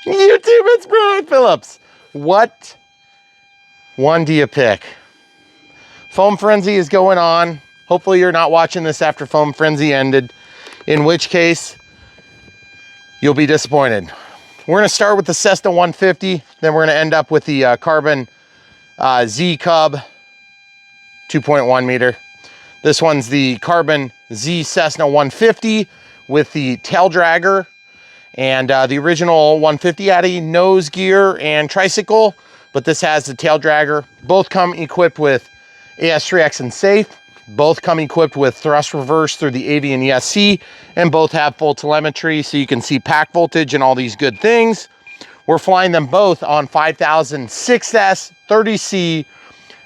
YouTube, it's Brian Phillips. What one do you pick? Foam Frenzy is going on. Hopefully you're not watching this after Foam Frenzy ended, in which case you'll be disappointed. We're gonna start with the Cessna 150, then we're gonna end up with the Carbon Z Cub 2.1 meter. This one's the Carbon Z Cessna 150 with the tail dragger. And the original 150 had a nose gear and tricycle, but this has the tail dragger. Both come equipped with AS3X and safe. Both come equipped with thrust reverse through the Avian ESC, and both have full telemetry, so you can see pack voltage and all these good things. We're flying them both on 5000 6S 30C,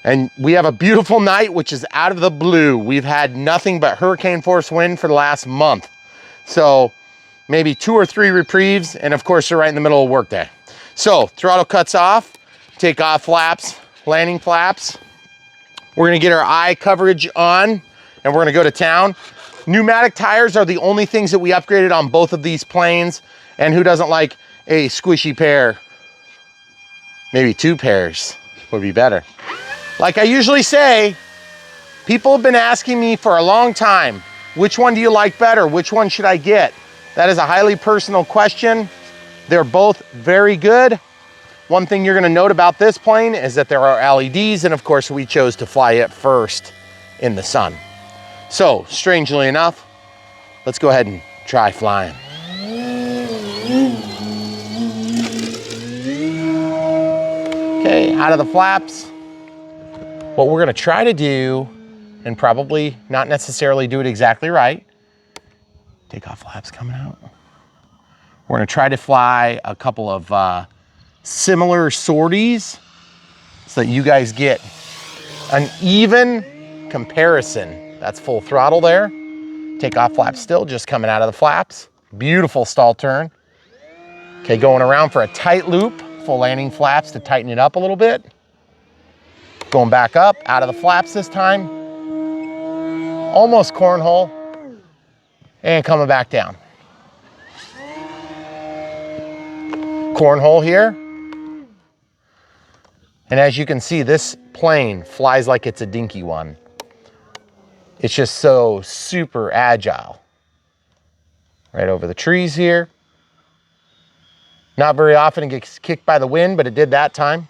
and we have a beautiful night, which is out of the blue. We've had nothing but hurricane force wind for the last month. So maybe 2 or 3 reprieves, and of course, you're right in the middle of workday. So throttle cuts off, take off flaps, landing flaps. We're gonna get our eye coverage on, and we're gonna go to town. Pneumatic tires are the only things that we upgraded on both of these planes, and who doesn't like a squishy pair? Maybe 2 pairs would be better. Like I usually say, people have been asking me for a long time, which one do you like better? Which one should I get? That is a highly personal question. They're both very good. One thing you're gonna note about this plane is that there are LEDs, and of course we chose to fly it first in the sun. So, strangely enough, let's go ahead and try flying. Okay, out of the flaps. What we're gonna try to do, and probably not necessarily do it exactly right, take off flaps coming out. We're gonna try to fly a couple of similar sorties so that you guys get an even comparison. That's full throttle there. Take off flaps still, just coming out of the flaps. Beautiful stall turn. Okay, going around for a tight loop, full landing flaps to tighten it up a little bit. Going back up, out of the flaps this time. Almost cornhole. And coming back down. Cornhole here. And as you can see, this plane flies like it's a dinky one. It's just so super agile. Right over the trees here. Not very often it gets kicked by the wind, but it did that time.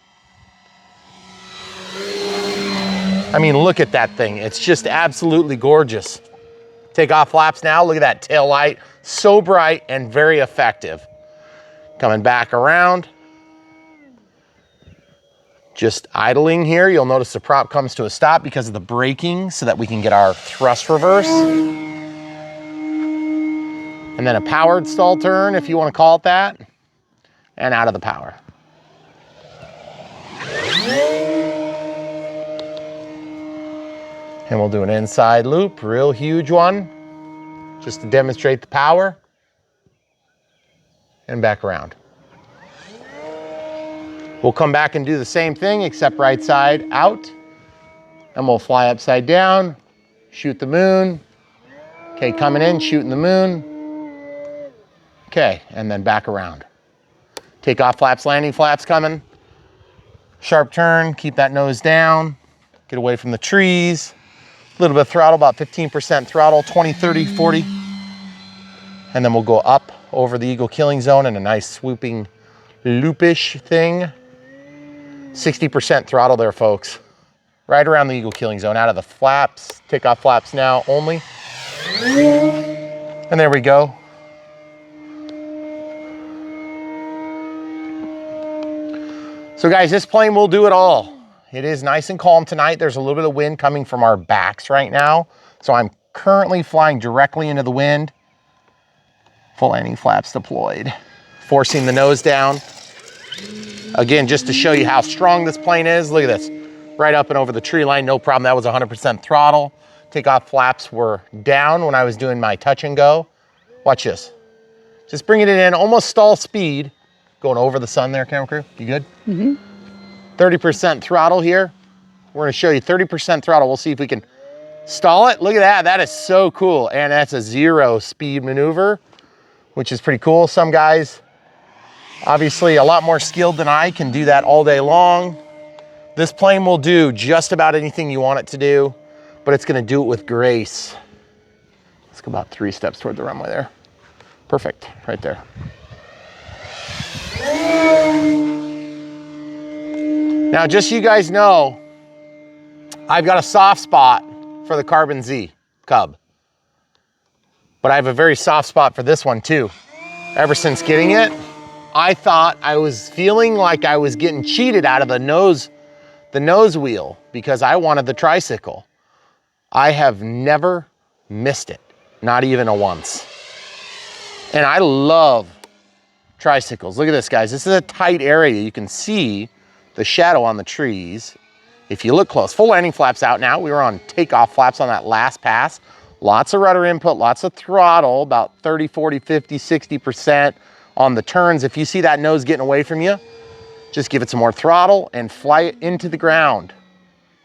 I mean, look at that thing. It's just absolutely gorgeous. Take off flaps now. Look at that tail light. So bright and very effective. Coming back around. Just idling here. You'll notice the prop comes to a stop because of the braking so that we can get our thrust reverse. And then a powered stall turn, if you want to call it that. And out of the power. And we'll do an inside loop, real huge one, just to demonstrate the power. And back around. We'll come back and do the same thing, except right side out. And we'll fly upside down, shoot the moon. Okay, coming in, shooting the moon. Okay, and then back around. Take off flaps, landing flaps coming. Sharp turn, keep that nose down. Get away from the trees. A little bit of throttle, about 15% throttle, 20, 30, 40. And then we'll go up over the eagle killing zone in a nice swooping loopish thing. 60% throttle there, folks. Right around the eagle killing zone, out of the flaps. Take off flaps now only. And there we go. So guys, this plane will do it all. It is nice and calm tonight. There's a little bit of wind coming from our backs right now. So I'm currently flying directly into the wind. Full landing flaps deployed. Forcing the nose down. Again, just to show you how strong this plane is. Look at this. Right up and over the tree line, no problem. That was 100% throttle. Takeoff flaps were down when I was doing my touch and go. Watch this. Just bringing it in, almost stall speed. Going over the sun there, camera crew. You good? Mm-hmm. 30% throttle here. We're gonna show you 30% throttle. We'll see if we can stall it. Look at that, that is so cool. And that's a 0 speed maneuver, which is pretty cool. Some guys Obviously, a lot more skilled than I can do that all day long. This plane will do just about anything you want it to do, but it's gonna do it with grace. Let's go about 3 steps toward the runway there. Perfect, right there. Now, just so you guys know, I've got a soft spot for the Carbon Z Cub, but I have a very soft spot for this one too. Ever since getting it, I thought I was feeling like I was getting cheated out of the nose wheel because I wanted the tricycle. I have never missed it, not even a once. And I love tricycles. Look at this, guys. This is a tight area. You can see the shadow on the trees. If you look close, full landing flaps out now. We were on takeoff flaps on that last pass. Lots of rudder input, lots of throttle, about 30, 40, 50, 60% on the turns. If you see that nose getting away from you, just give it some more throttle and fly it into the ground.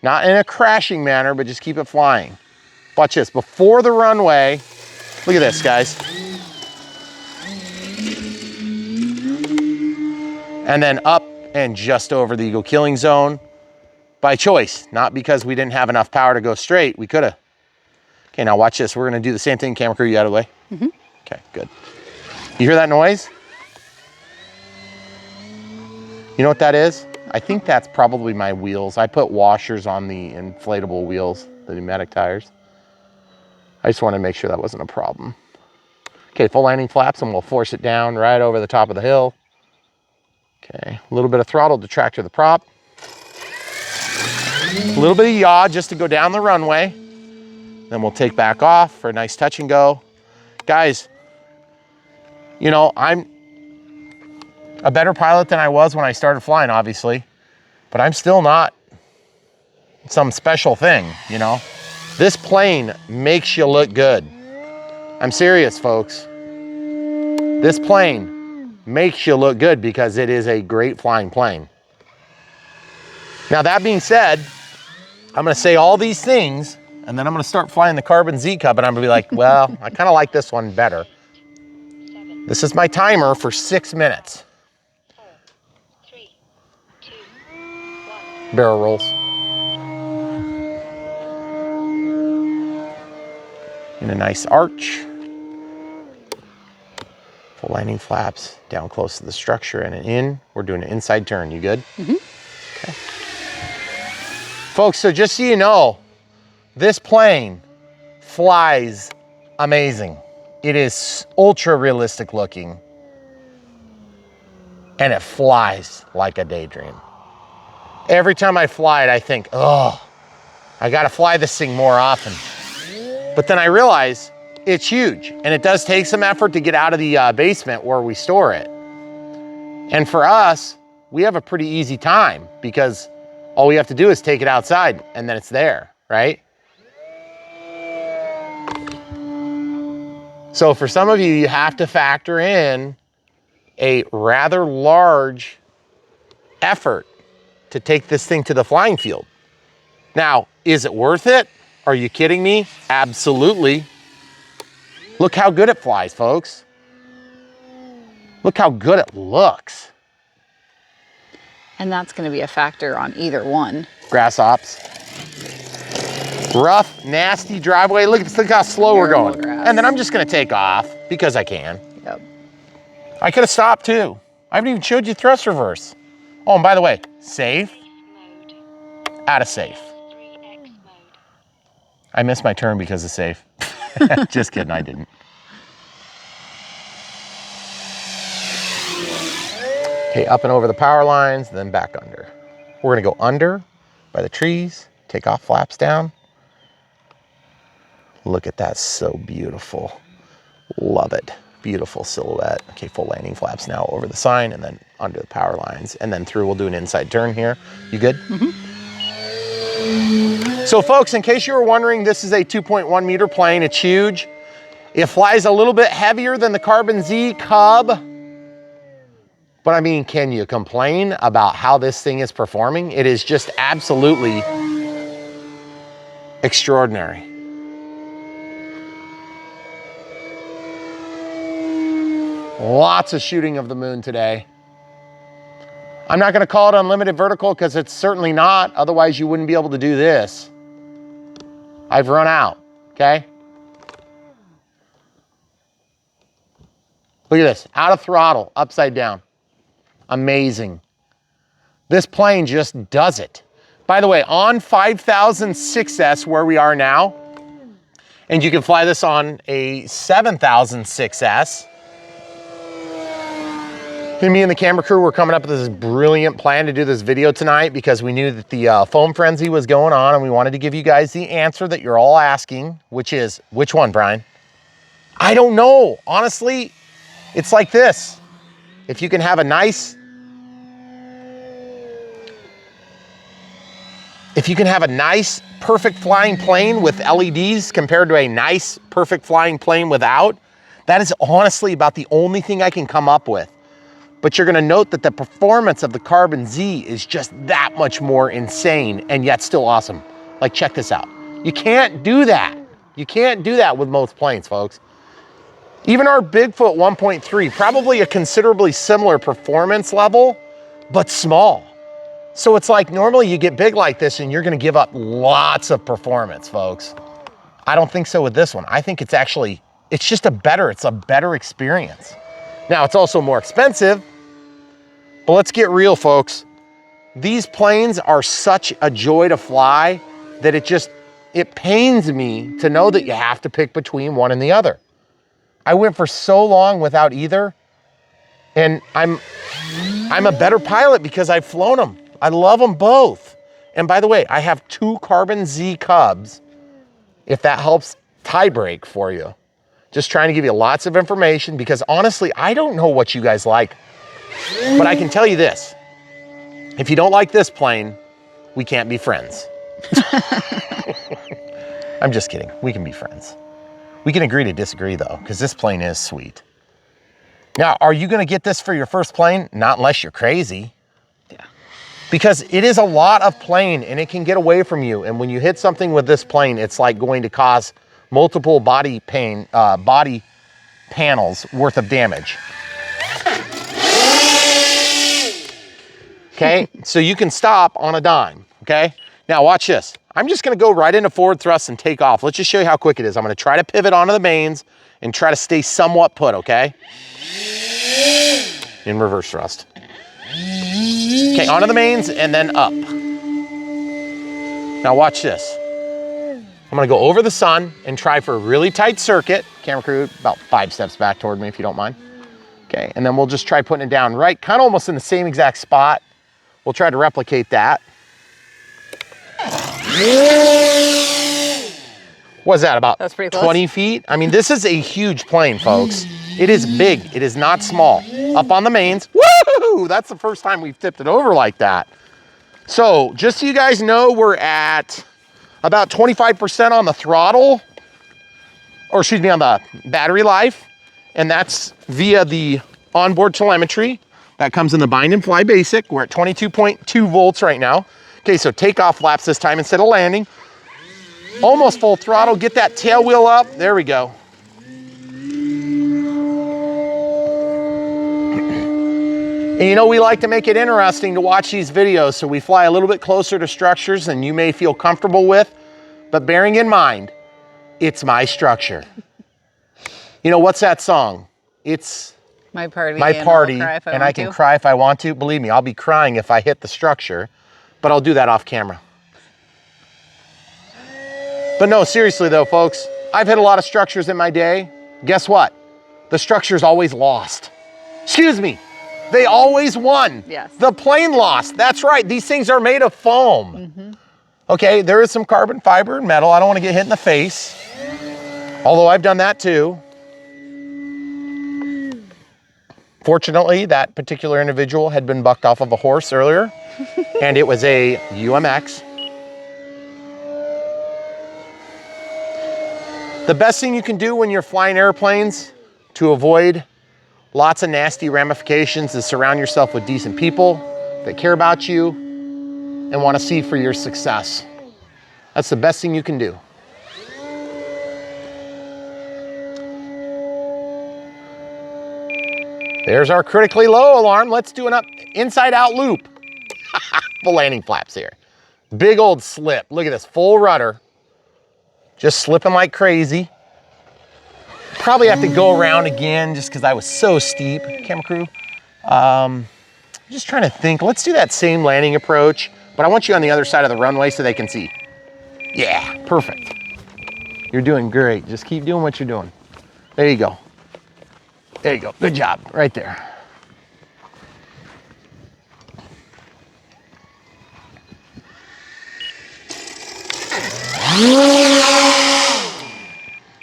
Not in a crashing manner, but just keep it flying. Watch this, before the runway, look at this, guys. And then up and just over the eagle killing zone by choice, not because we didn't have enough power to go straight. We could have. Okay, now watch this. We're gonna do the same thing. Camera crew, you out of the way? Mm-hmm. Okay, good. You hear that noise? You know what that is? I think that's probably my wheels. I put washers on the inflatable wheels, the pneumatic tires. I just wanted to make sure that wasn't a problem. Okay, full landing flaps, and we'll force it down right over the top of the hill. Okay, a little bit of throttle to tractor the prop. A little bit of yaw just to go down the runway. Then we'll take back off for a nice touch and go. Guys, you know, I'm a better pilot than I was when I started flying, obviously, but I'm still not some special thing, you know? This plane makes you look good. I'm serious, folks. This plane makes you look good because it is a great flying plane. Now, that being said, I'm gonna say all these things, and then I'm gonna start flying the Carbon Z Cub, and I'm gonna be like, well, I kinda like this one better. This is my timer for 6 minutes. 4, 3, 2, 1. Barrel rolls. In a nice arch. Full landing flaps, down close to the structure and an in. We're doing an inside turn, you good? Mm-hmm. Okay. Folks, so just so you know, this plane flies amazing. It is ultra realistic looking, and it flies like a daydream. Every time I fly it, I think, oh, I gotta fly this thing more often. But then I realize it's huge, and it does take some effort to get out of the basement where we store it. And for us, we have a pretty easy time because all we have to do is take it outside and then it's there, right? So for some of you, you have to factor in a rather large effort to take this thing to the flying field. Now, is it worth it? Are you kidding me? Absolutely. Look how good it flies, folks. Look how good it looks. And that's going to be a factor on either one. Grass ops. Rough, nasty driveway. Look how slow we're going. Grass. And then I'm just going to take off because I can. Yep. I could have stopped too. I haven't even showed you thrust reverse. Oh, and by the way, safe, out of safe. I missed my turn because of safe. Just kidding, I didn't. Okay, up and over the power lines, then back under. We're gonna go under by the trees, take off flaps down. Look at that, so beautiful. Love it, beautiful silhouette. Okay, full landing flaps now over the sign and then under the power lines. And then through, we'll do an inside turn here. You good? Mm-hmm. So folks, in case you were wondering, this is a 2.1 meter plane, it's huge. It flies a little bit heavier than the Carbon Z Cub. But I mean, can you complain about how this thing is performing? It is just absolutely extraordinary. Lots of shooting of the moon today. I'm not gonna call it unlimited vertical because it's certainly not. Otherwise you wouldn't be able to do this. I've run out, okay? Look at this, out of throttle, upside down. Amazing. This plane just does it. By the way, on 5006S where we are now, and you can fly this on a 7006S. And me and the camera crew were coming up with this brilliant plan to do this video tonight because we knew that the foam frenzy was going on and we wanted to give you guys the answer that you're all asking, which is, which one, Brian? I don't know. Honestly, it's like this. If you can have a nice, perfect flying plane with LEDs compared to a nice, perfect flying plane without, that is honestly about the only thing I can come up with. But you're gonna note that the performance of the Carbon Z is just that much more insane and yet still awesome. Like, check this out. You can't do that. You can't do that with most planes, folks. Even our Bigfoot 1.3, probably a considerably similar performance level, but small. So it's like normally you get big like this and you're gonna give up lots of performance, folks. I don't think so with this one. I think it's actually, it's a better experience. Now it's also more expensive, but let's get real, folks. These planes are such a joy to fly that it pains me to know that you have to pick between one and the other. I went for so long without either, and I'm a better pilot because I've flown them. I love them both. And by the way, I have 2 Carbon Z Cubs, if that helps tie break for you. Just trying to give you lots of information because honestly, I don't know what you guys like, but I can tell you this. If you don't like this plane, we can't be friends. I'm just kidding. We can be friends. We can agree to disagree though, because this plane is sweet. Now, are you gonna get this for your first plane? Not unless you're crazy. Yeah. Because it is a lot of plane and it can get away from you. And when you hit something with this plane, it's like going to cause multiple body panels worth of damage. Okay, so you can stop on a dime, okay? Now watch this. I'm just gonna go right into forward thrust and take off. Let's just show you how quick it is. I'm gonna try to pivot onto the mains and try to stay somewhat put, okay? In reverse thrust. Okay, onto the mains and then up. Now watch this. I'm gonna go over the sun and try for a really tight circuit. Camera crew, about 5 steps back toward me if you don't mind. Okay, and then we'll just try putting it down right, kind of almost in the same exact spot. We'll try to replicate that. What's that, about That's pretty close. 20 feet? I mean, this is a huge plane, folks. It is big, it is not small. Up on the mains, woo! That's the first time we've tipped it over like that. So, just so you guys know, we're at about 25% on the throttle, or excuse me, on the battery life, and that's via the onboard telemetry. That comes in the bind and fly basic. We're at 22.2 volts right now. Okay, so takeoff flaps this time instead of landing. Almost full throttle, get that tail wheel up. There we go. And you know, we like to make it interesting to watch these videos, so we fly a little bit closer to structures than you may feel comfortable with, but bearing in mind, it's my structure. You know, what's that song? It's My party, and I can cry if I want to. Believe me, I'll be crying if I hit the structure, but I'll do that off camera. But no, seriously though, folks, I've hit a lot of structures in my day. Guess what? The structure's always lost. Excuse me, they always won. Yes. The plane lost. That's right, these things are made of foam. Mm-hmm. Okay, there is some carbon fiber and metal. I don't want to get hit in the face, although I've done that too. Fortunately, that particular individual had been bucked off of a horse earlier, and it was a UMX. The best thing you can do when you're flying airplanes to avoid lots of nasty ramifications is surround yourself with decent people that care about you and want to see for your success. That's the best thing you can do. There's our critically low alarm. Let's do an inside out loop. Full landing flaps here. Big old slip. Look at this, full rudder. Just slipping like crazy. Probably have to go around again just because I was so steep, camera crew. Just trying to think, let's do that same landing approach, but I want you on the other side of the runway so they can see. Yeah, perfect. You're doing great. Just keep doing what you're doing. There you go. There you go, good job, right there.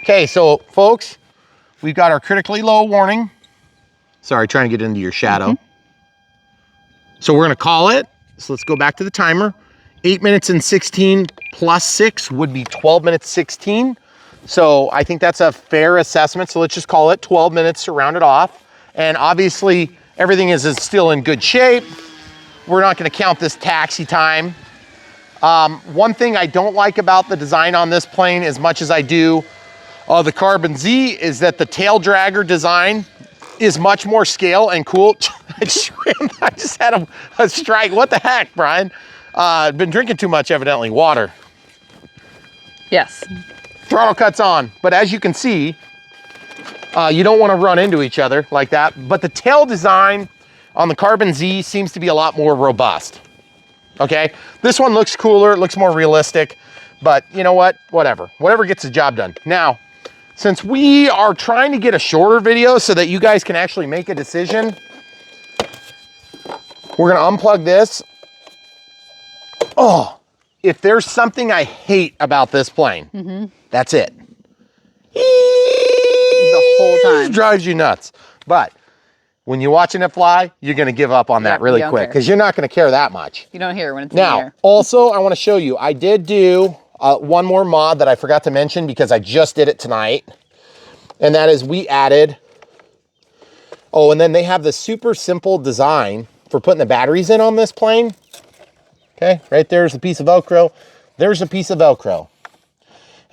Okay, so folks, we've got our critically low warning. Sorry, trying to get into your shadow. So we're gonna call it. So let's go back to the timer. 8 minutes and 16 plus 6 would be 12 minutes 16. So I think that's a fair assessment. So let's just call it 12 minutes to round it off. And obviously everything is still in good shape. We're not gonna count this taxi time. One thing I don't like about the design on this plane as much as I do the Carbon Z is that the tail dragger design is much more scale and cool. I just had a strike. What the heck, Brian? I've been drinking too much, evidently. Water. Yes. Throttle cuts on. But as you can see, you don't want to run into each other like that. But the tail design on the Carbon Z seems to be a lot more robust. Okay? This one looks cooler. It looks more realistic. But you know what? Whatever. Whatever gets the job done. Now, since we are trying to get a shorter video so that you guys can actually make a decision, we're gonna unplug this. Oh, if there's something I hate about this plane, that's it. The whole time. It drives you nuts. But when you're watching it fly, you're gonna give up on that really quick because you're not gonna care that much. You don't hear it when it's in the air. Now, also, I wanna show you, I did do one more mod that I forgot to mention because I just did it tonight. And that is we added, and then they have the super simple design for putting the batteries in on this plane. Okay, right there's a piece of Velcro. There's a piece of Velcro.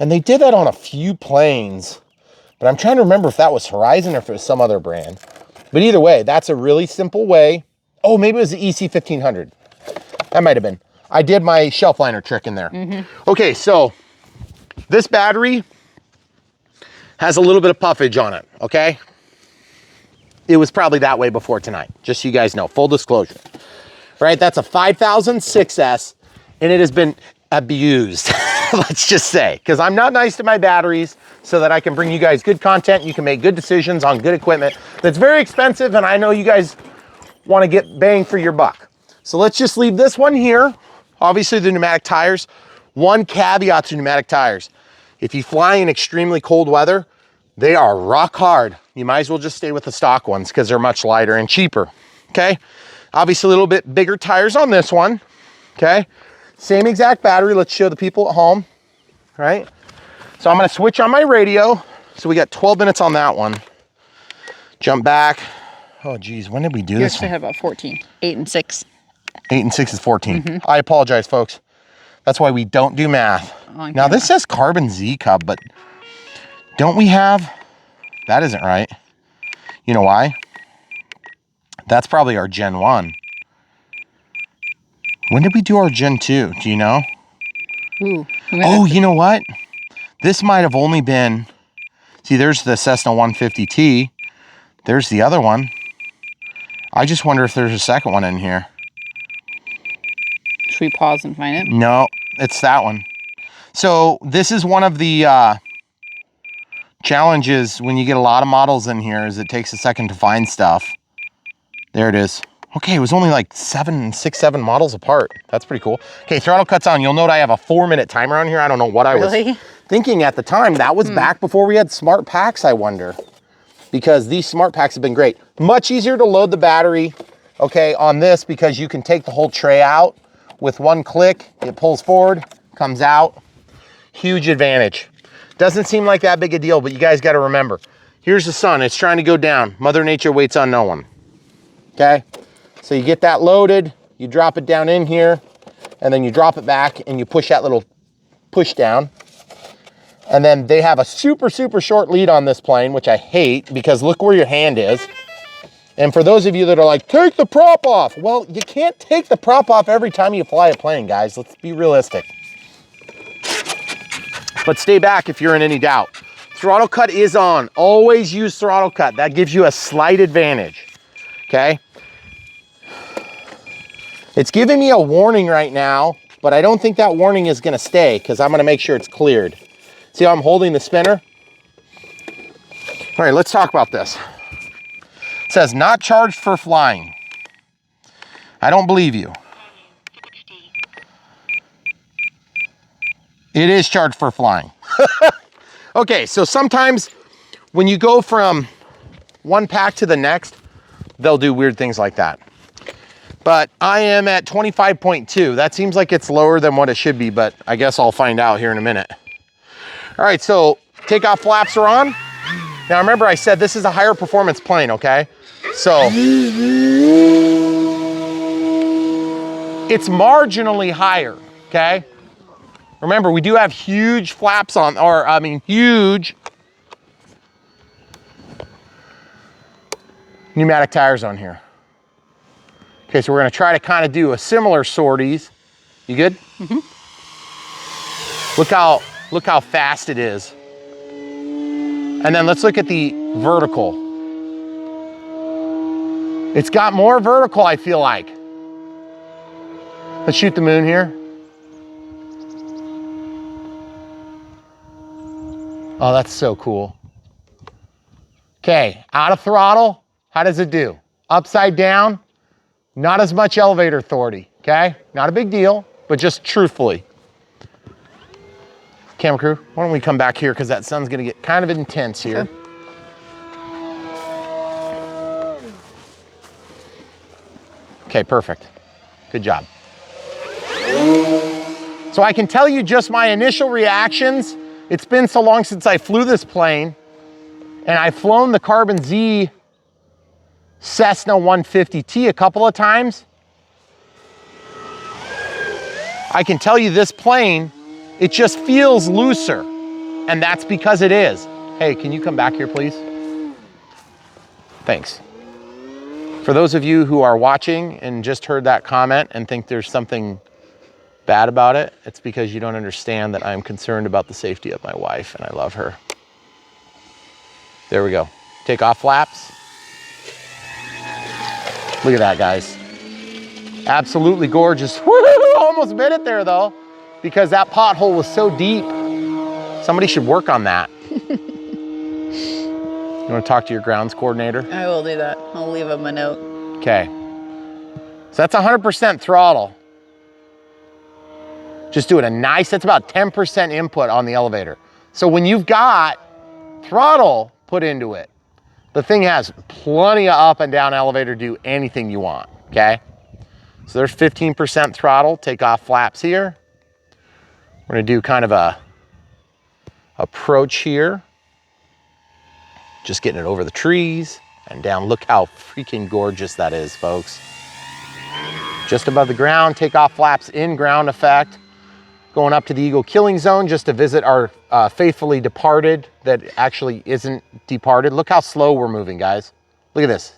And they did that on a few planes, but I'm trying to remember if that was Horizon or if it was some other brand. But either way, that's a really simple way. Oh, maybe it was the EC1500. That might have been. I did my shelf liner trick in there. Okay, so this battery has a little bit of puffage on it, okay? It was probably that way before tonight, just so you guys know, full disclosure. Right, that's a 5000 6S, and it has been abused, let's just say, because I'm not nice to my batteries so that I can bring you guys good content, you can make good decisions on good equipment that's very expensive, and I know you guys wanna get bang for your buck. So let's just leave this one here. Obviously the pneumatic tires. One caveat to pneumatic tires. If you fly in extremely cold weather, they are rock hard. You might as well just stay with the stock ones because they're much lighter and cheaper, okay? Obviously a little bit bigger tires on this one, okay? Same exact battery. Let's show the people at home, right? So I'm gonna switch on my radio. So we got 12 minutes on that one. Jump back. Oh geez, when did we do this? You actually had about 14, 8 and 6. 8 and 6 is 14. I apologize, folks. That's why we don't do math. Now this says Carbon Z Cub, but don't we have, that isn't right. You know why? That's probably our Gen 1. When did we do our Gen 2? Do you know? Ooh. Oh, you know what? This might have only been, see, there's the Cessna 150T. There's the other one. I just wonder if there's a second one in here. Should we pause and find it? No, it's that one. So this is one of the challenges when you get a lot of models in here is it takes a second to find stuff. There it is. Okay, it was only like 7 models apart. That's pretty cool. Okay, throttle cuts on. You'll note I have a 4-minute timer on here. I don't know what I was thinking at the time. That was back before we had smart packs, I wonder. Because these smart packs have been great. Much easier to load the battery, okay, on this because you can take the whole tray out with one click. It pulls forward, comes out. Huge advantage. Doesn't seem like that big a deal, but you guys got to remember, here's the sun. It's trying to go down. Mother Nature waits on no one. Okay? So you get that loaded, you drop it down in here, and then you drop it back and you push that little push down. And then they have a super, super short lead on this plane, which I hate because look where your hand is. And for those of you that are like, take the prop off. Well, you can't take the prop off every time you fly a plane, guys. Let's be realistic. But stay back if you're in any doubt. Throttle cut is on. Always use throttle cut. That gives you a slight advantage, okay? It's giving me a warning right now, but I don't think that warning is gonna stay because I'm gonna make sure it's cleared. See how I'm holding the spinner? All right, let's talk about this. It says not charged for flying. I don't believe you. It is charged for flying. Okay, so sometimes when you go from one pack to the next, they'll do weird things like that. But I am at 25.2. That seems like it's lower than what it should be, but I guess I'll find out here in a minute. All right, so takeoff flaps are on. Now remember I said this is a higher performance plane, okay? So it's marginally higher, okay? Remember, we do have huge flaps on, or I mean huge pneumatic tires on here. Okay, so we're gonna try to kind of do a similar sorties. You good? Mm-hmm. Look how fast it is. And then let's look at the vertical. It's got more vertical, I feel like. Let's shoot the moon here. Oh, that's so cool. Okay, out of throttle, how does it do? Upside down, not as much elevator authority, okay? Not a big deal, but just truthfully. Camera crew, why don't we come back here because that sun's gonna get kind of intense here. Okay. Okay, perfect. Good job. So I can tell you just my initial reactions. It's been so long since I flew this plane, and I've flown the Carbon Z Cessna 150T a couple of times. I can tell you this plane, it just feels looser, and that's because it is. Hey, can you come back here, please? Thanks. For those of you who are watching and just heard that comment and think there's something bad about it, it's because you don't understand that I'm concerned about the safety of my wife and I love her. There we go. Take off flaps. Look at that, guys. Absolutely gorgeous. Woo-hoo! Almost made it there though, because that pothole was so deep. Somebody should work on that. You want to talk to your grounds coordinator? I will do that. I'll leave him a note. Okay. So that's 100% throttle. Just doing a nice, that's about 10% input on the elevator. So when you've got throttle put into it, the thing has plenty of up and down elevator to do anything you want, okay? So there's 15% throttle, take off flaps here. We're gonna do kind of a approach here. Just getting it over the trees and down. Look how freaking gorgeous that is, folks. Just above the ground, take off flaps in ground effect. Going up to the Eagle killing zone just to visit our faithfully departed that actually isn't departed. Look how slow we're moving, guys. Look at this.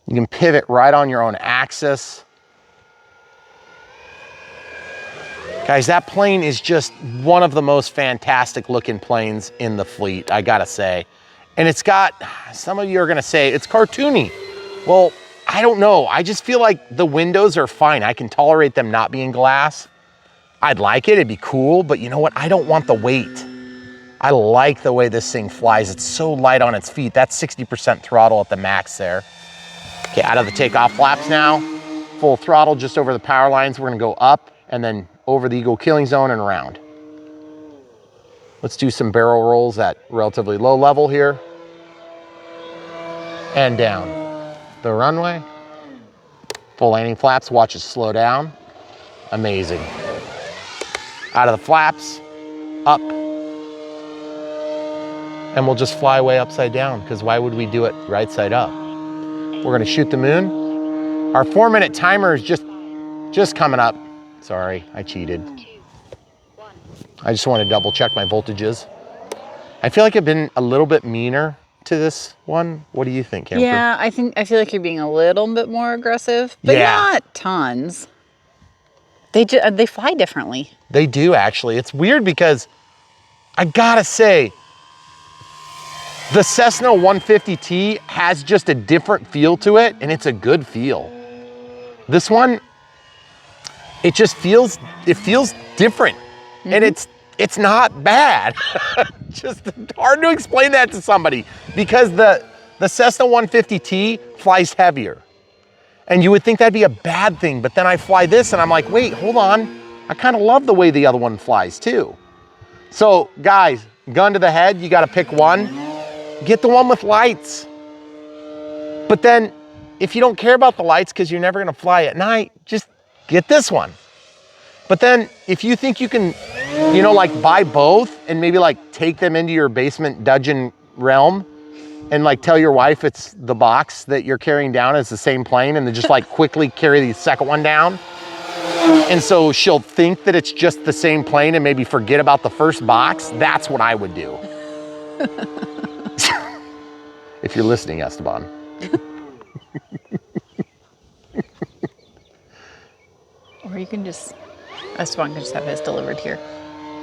You can pivot right on your own axis. Guys, that plane is just one of the most fantastic looking planes in the fleet, I gotta say. And it's got, some of you are gonna say, it's cartoony. Well, I don't know. I just feel like the windows are fine. I can tolerate them not being glass. I'd like it, it'd be cool, but you know what? I don't want the weight. I like the way this thing flies. It's so light on its feet. That's 60% throttle at the max there. Okay, out of the takeoff flaps now. Full throttle just over the power lines. We're gonna go up and then over the Eagle killing zone and around. Let's do some barrel rolls at relatively low level here. And down. The runway, full landing flaps, watch it slow down. Amazing. Out of the flaps, up. And we'll just fly way upside down, because why would we do it right side up? We're gonna shoot the moon. Our 4-minute timer is just coming up. Sorry, I cheated. I just want to double check my voltages. I feel like I've been a little bit meaner to this one. What do you think, Camper? Yeah, I feel like you're being a little bit more aggressive, but not tons. They fly differently. They do, actually. It's weird because I gotta say, the Cessna 150T has just a different feel to it, and it's a good feel. This one, it just feels different, and it's not bad. Just hard to explain that to somebody because the Cessna 150T flies heavier. And you would think that'd be a bad thing, but then I fly this and I'm like, wait, hold on. I kind of love the way the other one flies too. So guys, gun to the head, you gotta pick one. Get the one with lights. But then if you don't care about the lights because you're never gonna fly at night, just get this one. But then if you think you can, you know, like buy both and maybe like take them into your basement dungeon realm and like tell your wife it's the box that you're carrying down is the same plane and then just like quickly carry the second one down. And so she'll think that it's just the same plane and maybe forget about the first box. That's what I would do. If you're listening, Esteban. Or you can just, Esteban can just have his delivered here.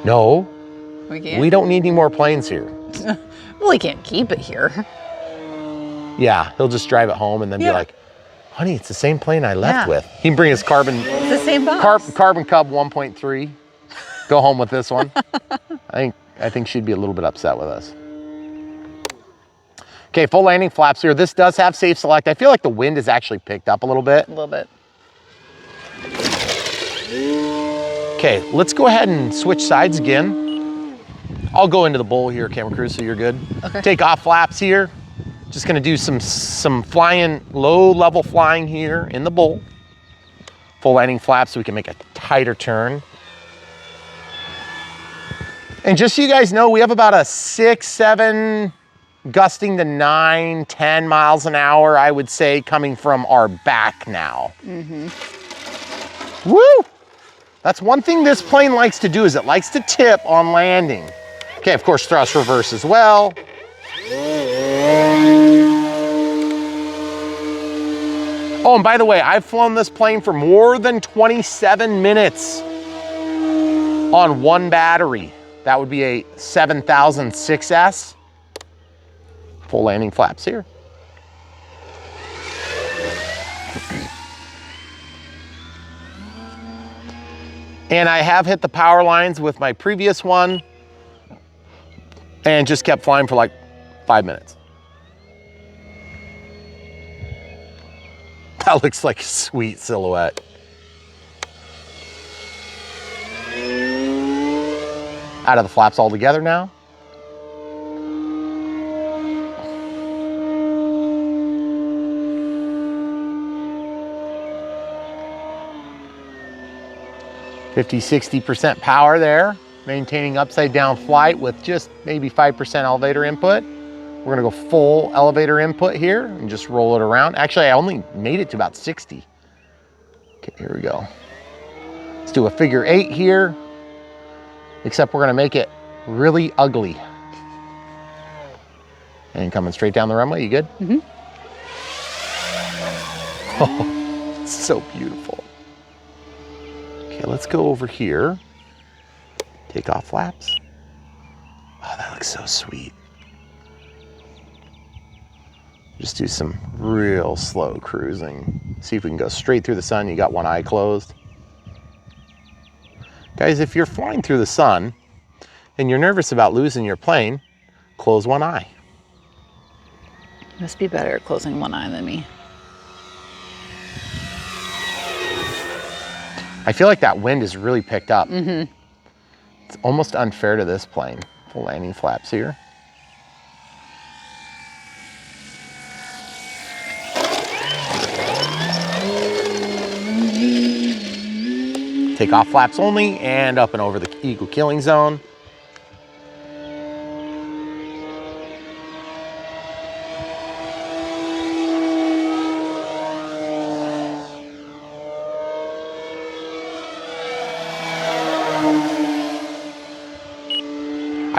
No, We can't? we don't need any more planes here. Well, he can't keep it here. Yeah, he'll just drive it home and then be like, honey, it's the same plane I left with. He can bring his carbon It's the same box. Carbon Cub 1.3. Go home with this one. I think she'd be a little bit upset with us. Okay, full landing flaps here. This does have safe select. I feel like the wind has actually picked up a little bit. A little bit. Okay, let's go ahead and switch sides again. I'll go into the bowl here, camera crew, so you're good. Okay. Take off flaps here. Just gonna do some flying, low level flying here in the bowl. Full landing flaps so we can make a tighter turn. And just so you guys know, we have about a 6, 7, gusting to 9, 10 miles an hour, I would say, coming from our back now. Woo! That's one thing this plane likes to do is it likes to tip on landing. Okay, of course, thrust reverse as well. Oh, and by the way, I've flown this plane for more than 27 minutes on one battery. That would be a 7006S. Full landing flaps here. And I have hit the power lines with my previous one and just kept flying for like 5 minutes. That looks like a sweet silhouette. Out of the flaps altogether now. (50–60% power there, maintaining upside down flight with just maybe 5% elevator input. We're gonna go full elevator input here and just roll it around. Actually, I only made it to about 60. Okay, here we go. Let's do a figure 8 here, except we're gonna make it really ugly. And coming straight down the runway, you good? Mm-hmm. Oh, it's so beautiful. Okay, let's go over here. Take off flaps. Oh, that looks so sweet. Just do some real slow cruising. See if we can go straight through the sun. You got one eye closed. Guys, if you're flying through the sun and you're nervous about losing your plane, close one eye. Must be better at closing one eye than me. I feel like that wind has really picked up. Mm-hmm. It's almost unfair to this plane. Full landing flaps here. Take off flaps only and up and over the eagle killing zone.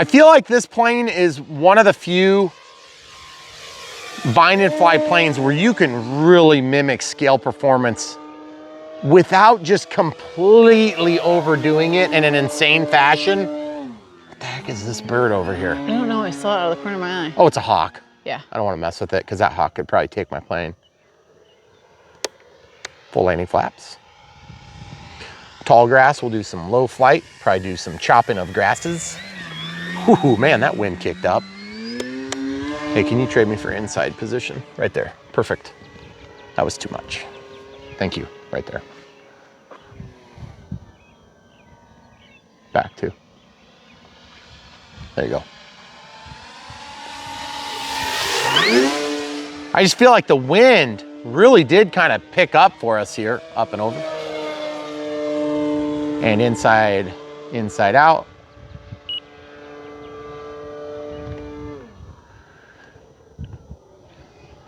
I feel like this plane is one of the few bind and fly planes where you can really mimic scale performance without just completely overdoing it in an insane fashion. What the heck is this bird over here? I don't know. I saw it out of the corner of my eye. Oh, it's a hawk. Yeah. I don't want to mess with it because that hawk could probably take my plane. Full landing flaps. Tall grass, we'll do some low flight, probably do some chopping of grasses. Whew, man, that wind kicked up. Hey, can you trade me for inside position? Right there, perfect. That was too much. Thank you, right there. Back two. There you go. I just feel like the wind really did kind of pick up for us here, up and over. And inside, inside out.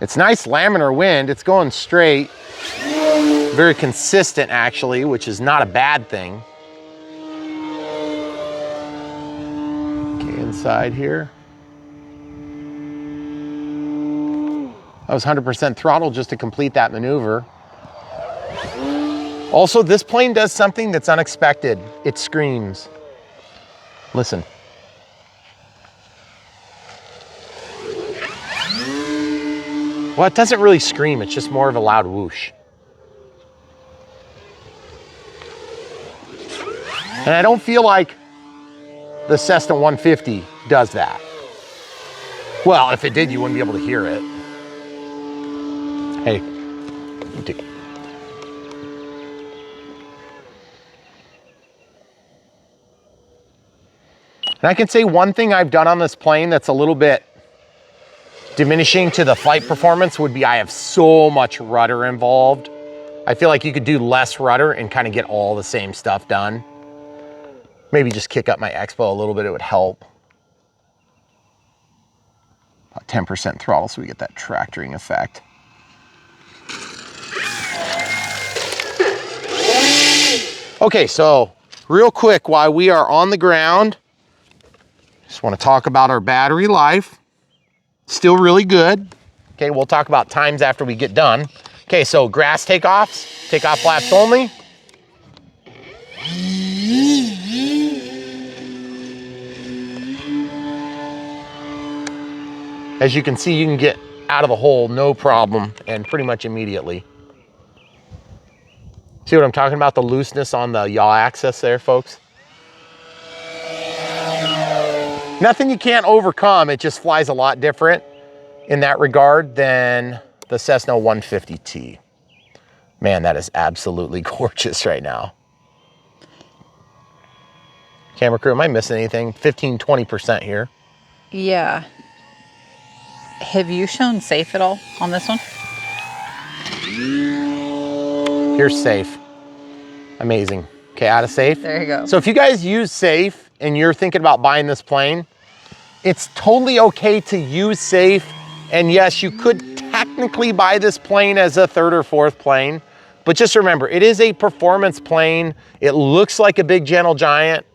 It's nice laminar wind, it's going straight. Very consistent actually, which is not a bad thing. Okay, inside here. That was 100% throttle just to complete that maneuver. Also, this plane does something that's unexpected. It screams. Listen. Well, it doesn't really scream, it's just more of a loud whoosh. And I don't feel like the Cessna 150 does that. Well, if it did, you wouldn't be able to hear it. Hey, you take it. And I can say one thing I've done on this plane that's a little bit diminishing to the flight performance would be I have so much rudder involved. I feel like you could do less rudder and kind of get all the same stuff done. Maybe just kick up my expo a little bit, it would help. About 10% throttle so we get that tractoring effect. Okay, so real quick while we are on the ground, just want to talk about our battery life. Still really good. Okay, we'll talk about times after we get done. Okay, so grass takeoffs, takeoff flaps only. As you can see, you can get out of the hole no problem and pretty much immediately. See what I'm talking about? The looseness on the yaw axis there, folks. Nothing you can't overcome. It just flies a lot different in that regard than the Cessna 150T. Man, that is absolutely gorgeous right now. Camera crew, am I missing anything? 15, 20% here. Yeah. Have you shown safe at all on this one? Here's safe. Amazing. Okay, out of safe. There you go. So if you guys use safe and you're thinking about buying this plane, it's totally okay to use safe. And yes, you could technically buy this plane as a third or fourth plane, but just remember, it is a performance plane. It looks like a big Gentle Giant,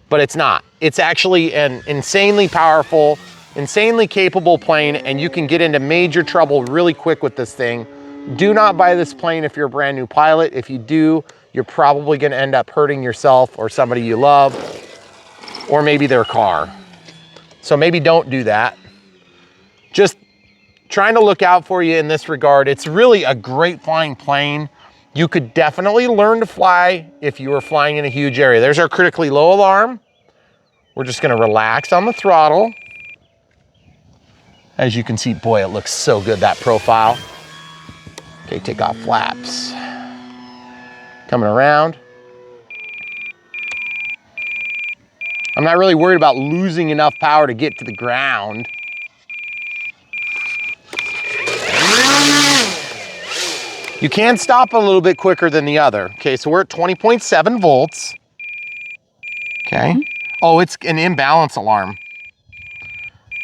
but it's not. It's actually an insanely powerful, insanely capable plane, and you can get into major trouble really quick with this thing. Do not buy this plane if you're a brand new pilot. If you do, you're probably gonna end up hurting yourself or somebody you love, or maybe their car. So maybe don't do that. Just trying to look out for you in this regard. It's really a great flying plane. You could definitely learn to fly if you were flying in a huge area. There's our critically low alarm. We're just gonna relax on the throttle. As you can see, boy, it looks so good, that profile. Okay, take off flaps. Coming around. I'm not really worried about losing enough power to get to the ground. You can stop a little bit quicker than the other. Okay, so we're at 20.7 volts. Okay. Oh, it's an imbalance alarm.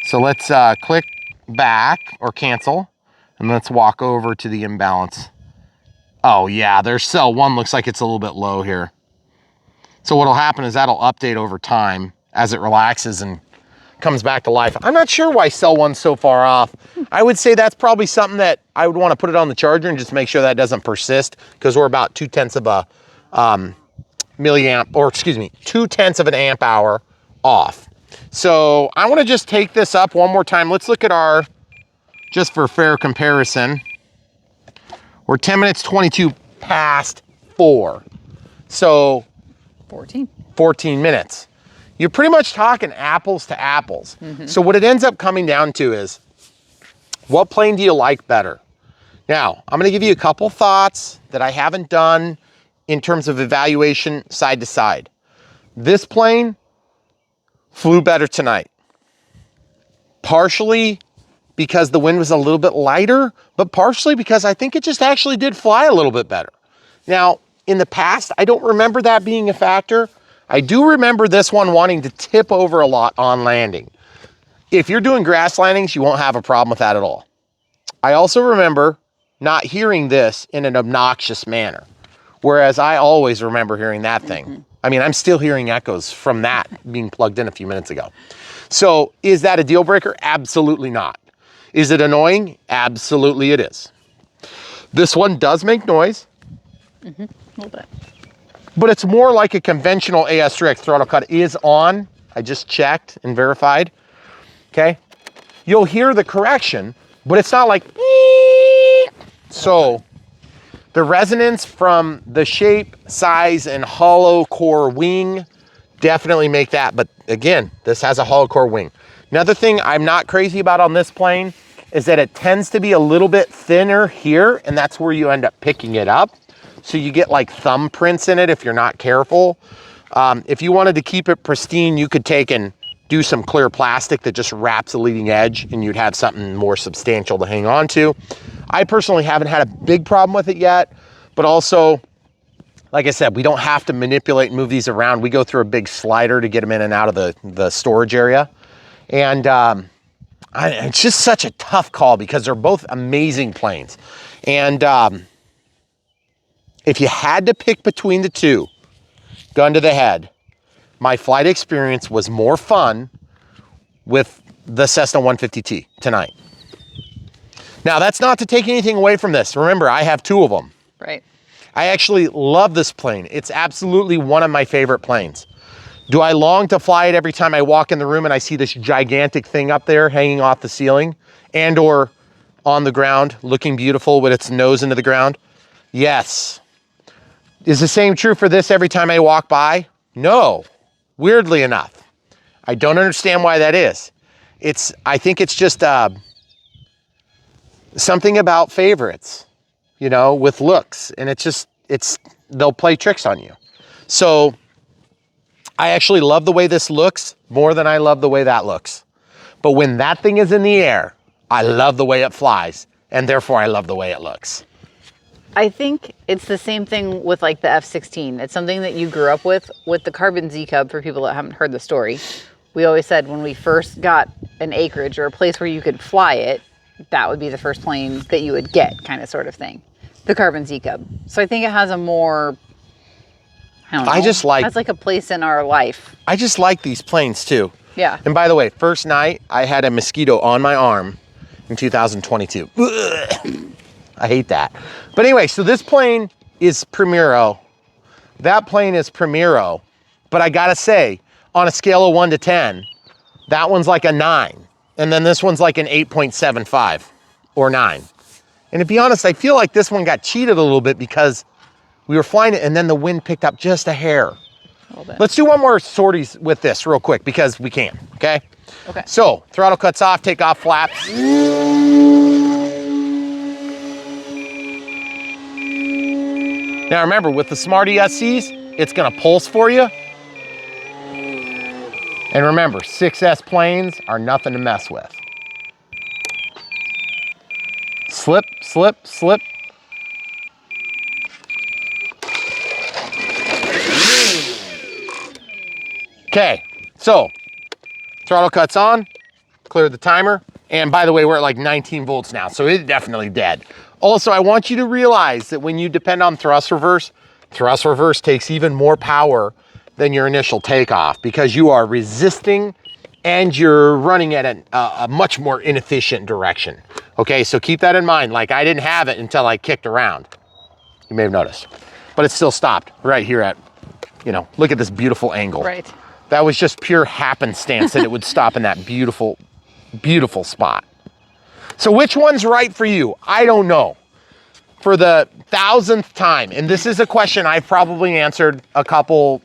So let's click back or cancel, and let's walk over to the imbalance. Oh yeah, there's cell 1 looks like it's a little bit low here. So what'll happen is that'll update over time as it relaxes and comes back to life. I'm not sure why cell one's so far off. I would say that's probably something that I would want to put it on the charger and just make sure that doesn't persist, because we're about 0.2 of a milliamp, or excuse me, 0.2 of an amp hour off. So I want to just take this up one more time. Let's look at our, just for fair comparison, we're 10 minutes 22 past 4. So 14 minutes. You're pretty much talking apples to apples. So what it ends up coming down to is, what plane do you like better? Now, I'm gonna give you a couple thoughts that I haven't done in terms of evaluation side to side. This plane flew better tonight. Partially because the wind was a little bit lighter, but partially because I think it just actually did fly a little bit better. Now, in the past, I don't remember that being a factor. I do remember this one wanting to tip over a lot on landing. If you're doing grass landings, you won't have a problem with that at all. I also remember not hearing this in an obnoxious manner, whereas I always remember hearing that thing. I mean, I'm still hearing echoes from that being plugged in a few minutes ago. So is that a deal breaker? Absolutely not. Is it annoying? Absolutely it is. This one does make noise. A little bit. But it's more like a conventional AS3X throttle cut is on. I just checked and verified, okay? You'll hear the correction, but it's not like, so the resonance from the shape, size, and hollow core wing definitely make that. But again, this has a hollow core wing. Another thing I'm not crazy about on this plane is that it tends to be a little bit thinner here, and that's where you end up picking it up. So you get like thumbprints in it if you're not careful. If you wanted to keep it pristine, you could take and do some clear plastic that just wraps the leading edge, and you'd have something more substantial to hang on to. I personally haven't had a big problem with it yet, but also, like I said, we don't have to manipulate and move these around. We go through a big slider to get them in and out of the storage area. And it's just such a tough call because they're both amazing planes. And if you had to pick between the two, gun to the head, my flight experience was more fun with the Cessna 150T tonight. Now, that's not to take anything away from this. Remember, I have 2 of them. Right. I actually love this plane. It's absolutely one of my favorite planes. Do I long to fly it every time I walk in the room and I see this gigantic thing up there hanging off the ceiling and or on the ground looking beautiful with its nose into the ground? Yes. Is the same true for this every time I walk by? No, weirdly enough. I don't understand why that is. I think it's just something about favorites, you know, with looks, and they'll play tricks on you. So I actually love the way this looks more than I love the way that looks. But when that thing is in the air, I love the way it flies, and therefore I love the way it looks. I think it's the same thing with like the F-16. It's something that you grew up with the Carbon Z Cub. For people that haven't heard the story, we always said when we first got an acreage or a place where you could fly it, that would be the first plane that you would get, kind of sort of thing. The Carbon Z Cub. So I think it has a more, I don't know. Has like a place in our life. I just like these planes too. Yeah. And by the way, first night I had a mosquito on my arm in 2022. I hate that. But anyway, so this plane is Primero. That plane is Primero. But I gotta say, on a scale of 1 to 10, that one's like a 9. And then this one's like an 8.75 or 9. And to be honest, I feel like this one got cheated a little bit because we were flying it and then the wind picked up just a hair. Let's do one more sorties with this real quick because we can, okay? Okay. So, throttle cuts off, take off flaps. Now remember, with the Smart ESCs, it's gonna pulse for you. And remember, 6S planes are nothing to mess with. Slip, slip, slip. Okay, so throttle cuts on, clear the timer. And by the way, we're at like 19 volts now, so it's definitely dead. Also, I want you to realize that when you depend on thrust reverse takes even more power than your initial takeoff because you are resisting and you're running at a much more inefficient direction. Okay, so keep that in mind. Like, I didn't have it until I kicked around. You may have noticed, but it still stopped right here at, you know, look at this beautiful angle. Right. That was just pure happenstance that it would stop in that beautiful, beautiful spot. So which one's right for you? I don't know. For the 1000th time, and this is a question I've probably answered a couple,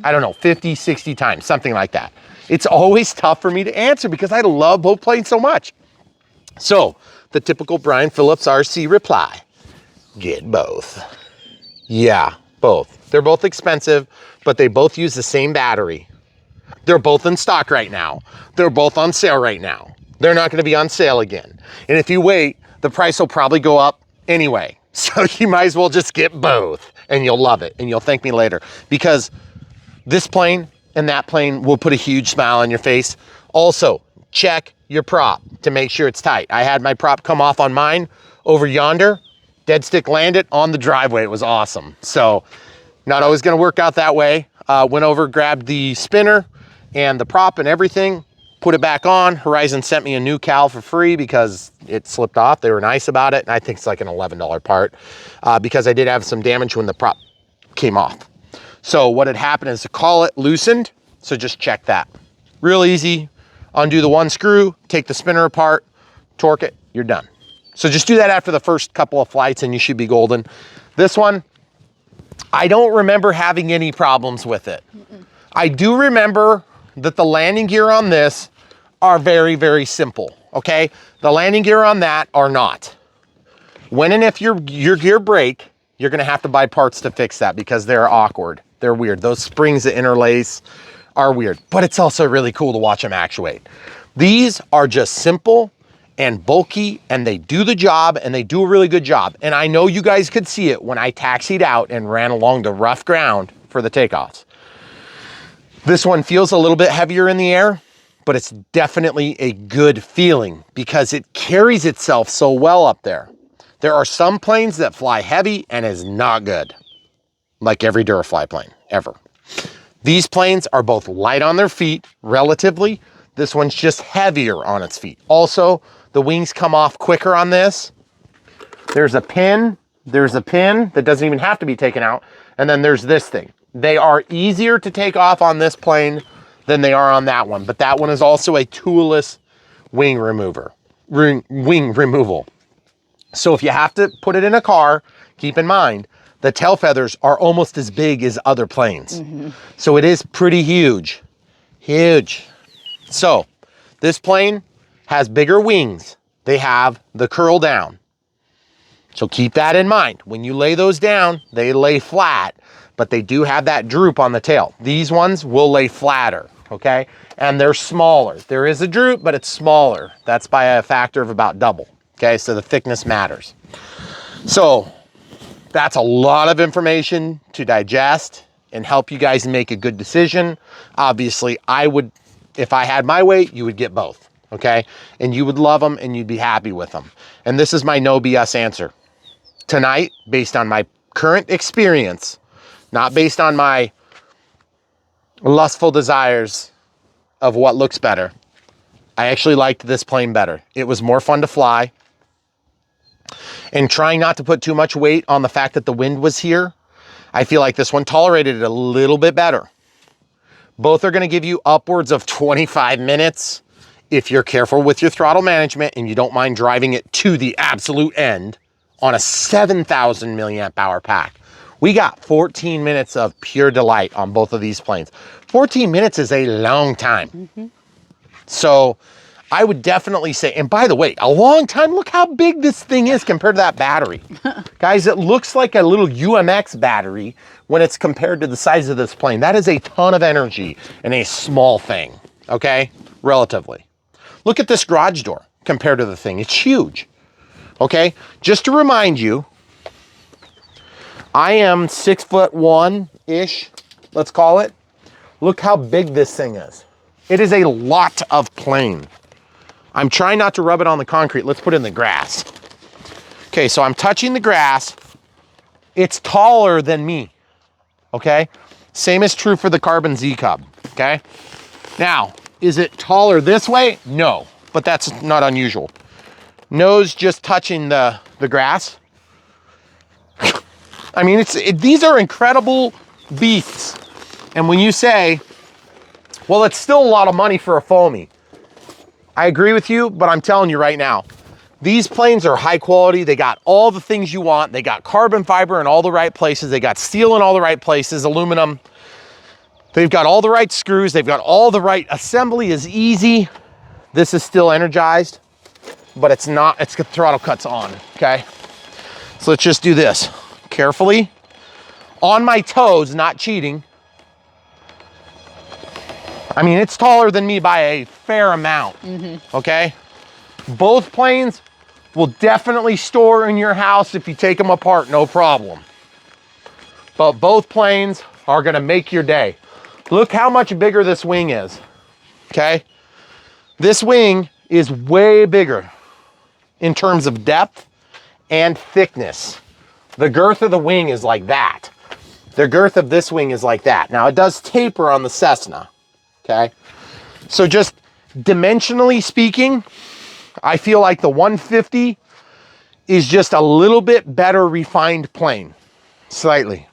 I don't know, 50, 60 times, something like that. It's always tough for me to answer because I love both planes so much. So the typical Brian Phillips RC reply, get both. Yeah, both. They're both expensive, but they both use the same battery. They're both in stock right now. They're both on sale right now. They're not going to be on sale again. And if you wait, the price will probably go up anyway. So you might as well just get both and you'll love it and you'll thank me later, because this plane and that plane will put a huge smile on your face. Also, check your prop to make sure it's tight. I had my prop come off on mine over yonder, dead stick landed on the driveway. It was awesome. So not always going to work out that way. Went over, grabbed the spinner and the prop and everything, put it back on. Horizon sent me a new cowl for free because it slipped off. They were nice about it. And I think it's like an $11 part because I did have some damage when the prop came off. So what had happened is the collet loosened. So just check that. Real easy. Undo the one screw, take the spinner apart, torque it, you're done. So just do that after the first couple of flights and you should be golden. This one, I don't remember having any problems with it. I do remember that the landing gear on this are very, very simple, okay? The landing gear on that are not. When and if your gear break, you're gonna have to buy parts to fix that because they're awkward. They're weird. Those springs that interlace are weird, but it's also really cool to watch them actuate. These are just simple and bulky and they do the job and they do a really good job. And I know you guys could see it when I taxied out and ran along the rough ground for the takeoffs. This one feels a little bit heavier in the air, but it's definitely a good feeling because it carries itself so well up there. There are some planes that fly heavy and is not good, like every Durafly plane, ever. These planes are both light on their feet, relatively. This one's just heavier on its feet. Also, the wings come off quicker on this. There's a pin that doesn't even have to be taken out. And then there's this thing. They are easier to take off on this plane than they are on that one. But that one is also a toolless wing removal. So if you have to put it in a car, keep in mind, the tail feathers are almost as big as other planes. So it is pretty huge, huge. So this plane has bigger wings. They have the curl down. So keep that in mind. When you lay those down, they lay flat, but they do have that droop on the tail. These ones will lay flatter, okay? And they're smaller. There is a droop, but it's smaller. That's by a factor of about double, okay? So the thickness matters. So that's a lot of information to digest and help you guys make a good decision. Obviously, I would, if I had my way, you would get both, okay? And you would love them and you'd be happy with them. And this is my no BS answer. Tonight, based on my current experience, not based on my lustful desires of what looks better, I actually liked this plane better. It was more fun to fly. And trying not to put too much weight on the fact that the wind was here, I feel like this one tolerated it a little bit better. Both are going to give you upwards of 25 minutes if you're careful with your throttle management and you don't mind driving it to the absolute end on a 7,000 milliamp hour pack. We got 14 minutes of pure delight on both of these planes. 14 minutes is a long time. So I would definitely say, and by the way, a long time, look how big this thing is compared to that battery. Guys, it looks like a little UMX battery when it's compared to the size of this plane. That is a ton of energy in a small thing, okay? Relatively. Look at this garage door compared to the thing. It's huge, okay? Just to remind you, I am 6'1"-ish, let's call it. Look how big this thing is. It is a lot of plane. I'm trying not to rub it on the concrete. Let's put it in the grass. Okay, so I'm touching the grass. It's taller than me, okay? Same is true for the Carbon Z Cub, okay? Now, Is it taller this way? No, but that's not unusual. Nose just touching the grass. I mean, these are incredible beasts. And when you say, well, it's still a lot of money for a foamy. I agree with you, but I'm telling you right now, these planes are high quality. They got all the things you want. They got carbon fiber in all the right places. They got steel in all the right places, aluminum. They've got all the right screws. They've got all the right, assembly is easy. This is still energized, but it's not, it's the throttle cuts on, okay? So let's just do this carefully. On my toes, not cheating. I mean, it's taller than me by a fair amount, okay? Both planes will definitely store in your house if you take them apart, no problem. But both planes are gonna make your day. Look how much bigger this wing is, okay? This wing is way bigger in terms of depth and thickness. The girth of the wing is like that. The girth of this wing is like that. Now it does taper on the Cessna, okay? So just dimensionally speaking, I feel like the 150 is just a little bit better refined plane, slightly.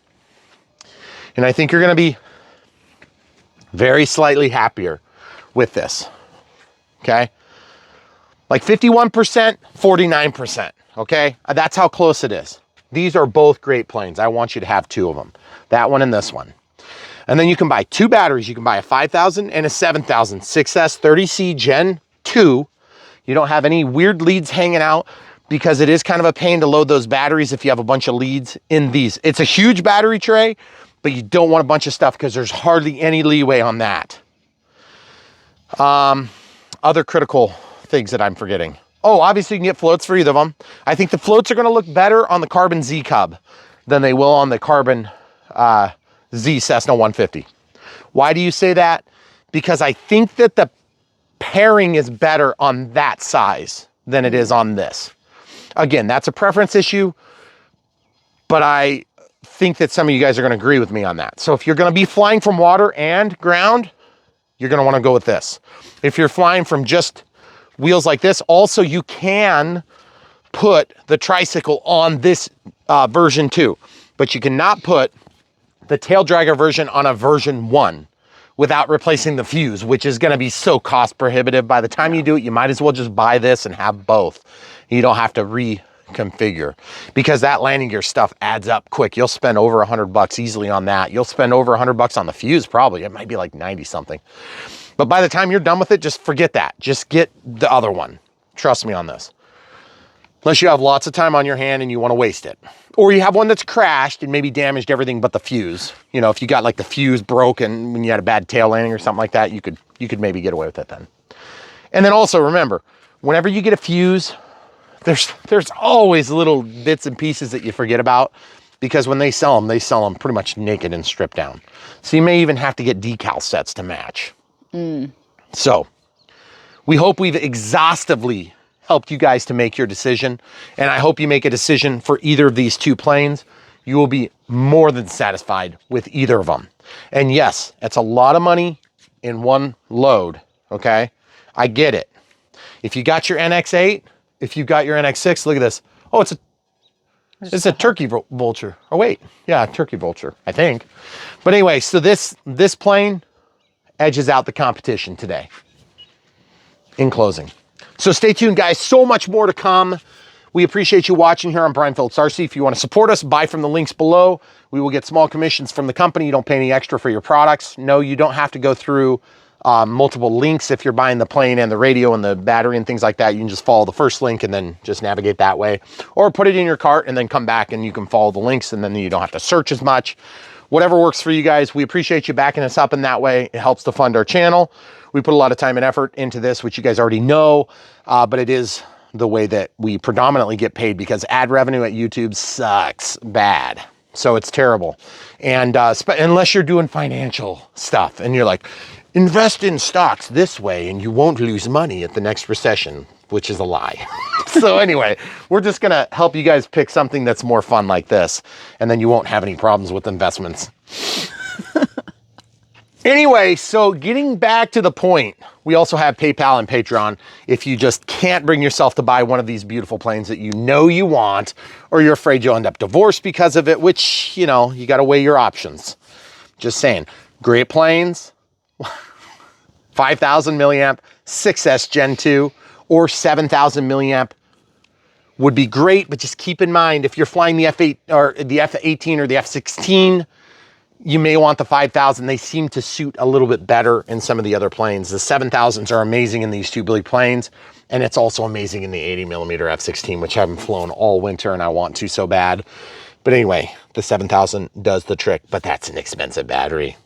And I think you're gonna be very slightly happier with this, okay? Like 51%, 49%, okay? That's how close it is. These are both great planes. I want you to have two of them, that one and this one. And then you can buy two batteries. You can buy a 5,000 and a 7,000 6S30C Gen 2. You don't have any weird leads hanging out because it is kind of a pain to load those batteries if you have a bunch of leads in these. It's a huge battery tray, but you don't want a bunch of stuff because there's hardly any leeway on that. Other critical things that I'm forgetting. Oh, obviously you can get floats for either of them. I think the floats are gonna look better on the Carbon Z Cub than they will on the Carbon Z Cessna 150. Why do you say that? Because I think that the pairing is better on that size than it is on this. Again, that's a preference issue, but I think that some of you guys are gonna agree with me on that. So if you're gonna be flying from water and ground, you're gonna wanna go with this. If you're flying from just wheels like this, also you can put the tricycle on this version 2, but you cannot put the tail dragger version on a version 1 without replacing the fuse, which is gonna be so cost prohibitive. By the time you do it, you might as well just buy this and have both. You don't have to reconfigure because that landing gear stuff adds up quick. You'll spend over $100 easily on that. You'll spend over $100 on the fuse probably. It might be like 90 something. But by the time you're done with it, just forget that. Just get the other one. Trust me on this. Unless you have lots of time on your hand and you want to waste it. Or you have one that's crashed and maybe damaged everything but the fuse. You know, if you got like the fuse broken when you had a bad tail landing or something like that, you could maybe get away with it then. And then also remember, whenever you get a fuse, there's always little bits and pieces that you forget about because when they sell them pretty much naked and stripped down. So you may even have to get decal sets to match. So we hope we've exhaustively helped you guys to make your decision. And I hope you make a decision for either of these two planes. You will be more than satisfied with either of them. And yes, it's a lot of money in one load, okay? I get it. If you got your NX8, if you got your NX6, look at this. Oh, it's a turkey vulture. Oh wait, yeah, turkey vulture, I think. But anyway, so this plane edges out the competition today. In closing. So stay tuned, guys. So much more to come. We appreciate you watching here on Brian Phillips RC. If you want to support us, buy from the links below. We will get small commissions from the company. You don't pay any extra for your products. No, you don't have to go through multiple links if you're buying the plane and the radio and the battery and things like that. You can just follow the first link and then just navigate that way. Or put it in your cart and then come back and you can follow the links and then you don't have to search as much. Whatever works for you guys. We appreciate you backing us up in that way. It helps to fund our channel. We put a lot of time and effort into this, which you guys already know, but it is the way that we predominantly get paid because ad revenue at YouTube sucks bad. So it's terrible. And unless you're doing financial stuff and you're like, invest in stocks this way and you won't lose money at the next recession, which is a lie. So anyway, we're just gonna help you guys pick something that's more fun like this, and then you won't have any problems with investments. Anyway, so getting back to the point, we also have PayPal and Patreon. If you just can't bring yourself to buy one of these beautiful planes that you know you want, or you're afraid you'll end up divorced because of it, which, you know, you got to weigh your options. Just saying, great planes, 5,000 milliamp, 6S Gen 2, or 7,000 milliamp would be great, but just keep in mind, if you're flying the F8 or the F-18 or the F-16, you may want the 5,000. They seem to suit a little bit better in some of the other planes. The 7,000s are amazing in these two-belly planes, and it's also amazing in the 80 millimeter F-16, which I haven't flown all winter and I want to so bad. But anyway, the 7,000 does the trick, but that's an expensive battery.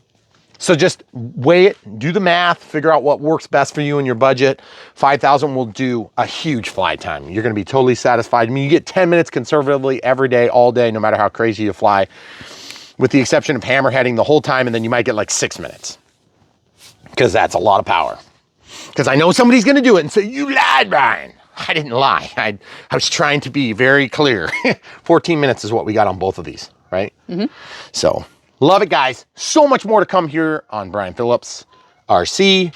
So just weigh it, do the math, figure out what works best for you and your budget. 5,000 will do a huge flight time. You're gonna be totally satisfied. I mean, you get 10 minutes conservatively every day, all day, no matter how crazy you fly, with the exception of hammerheading the whole time, and then you might get like 6 minutes, because that's a lot of power. Because I know somebody's gonna do it and say, you lied, Brian. I didn't lie. I was trying to be very clear. 14 minutes is what we got on both of these, right? Mm-hmm. So, love it, guys. So much more to come here on Brian Phillips RC.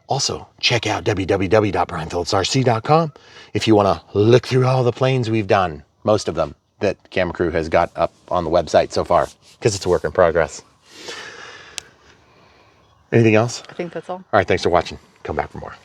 Also, check out www.brianphillipsrc.com if you wanna look through all the planes we've done, most of them that Camera Crew has got up on the website so far, because it's a work in progress. Anything else? I think that's all. All right, thanks for watching. Come back for more.